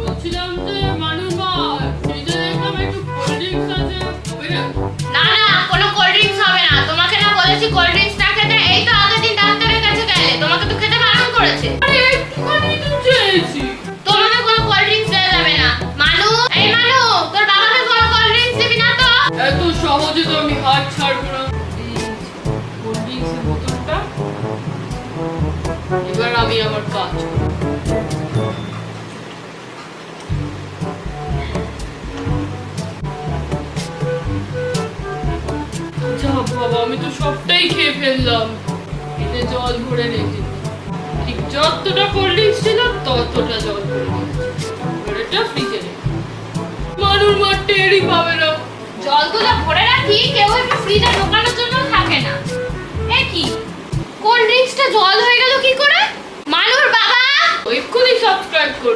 বলছিলাম যে মানুষ মা ফ্রিজে দেখলাম একটু কোল্ড ড্রিঙ্কস আছে, হবে না? না না, কোনো কোল্ড ড্রিঙ্কস হবে না। তোমাকে না বলেছি কোল্ড ড্রিঙ্কস না খেতে? এই তো আগের দিন ডাক্তারের কাছে গেলে, তোমাকে তো খেতে বারণ করেছে। আরে একটুখানি তো চেয়েছি। তোমাকে কোনো কোল্ড ড্রিঙ্কস দেওয়া যাবে না। মানু, এই মানু, তোর বাবাকে কোনো কোল্ড ড্রিঙ্কস দিবি না তো? এত সহজে তো আমি হাত ছাড়বো না। এই কোল্ড ড্রিঙ্কসের বোতলটা, এবার আমি আমার কাজ করব। যা বাবা, আমি তো সবটাই খেয়ে ফেললাম। এতে জল ভরে রেখে ঠিক যতটা কোল্ড ড্রিঙ্কস ছিল ততটা জল ভরে রেখেছি। এবার এটা ফ্রিজে রেখে মানুষ মা টেরই পাবে না। জলগুলো ভরে রাখি, কেউ একটু ফ্রিজে ঢোকানোর জন্য থাকে না। এ কি, কোল্ড ড্রিঙ্কসটা জল হয়ে গেল কি করে? মানুর বাবা! এক্ষুনি সাবস্ক্রাইব করুন।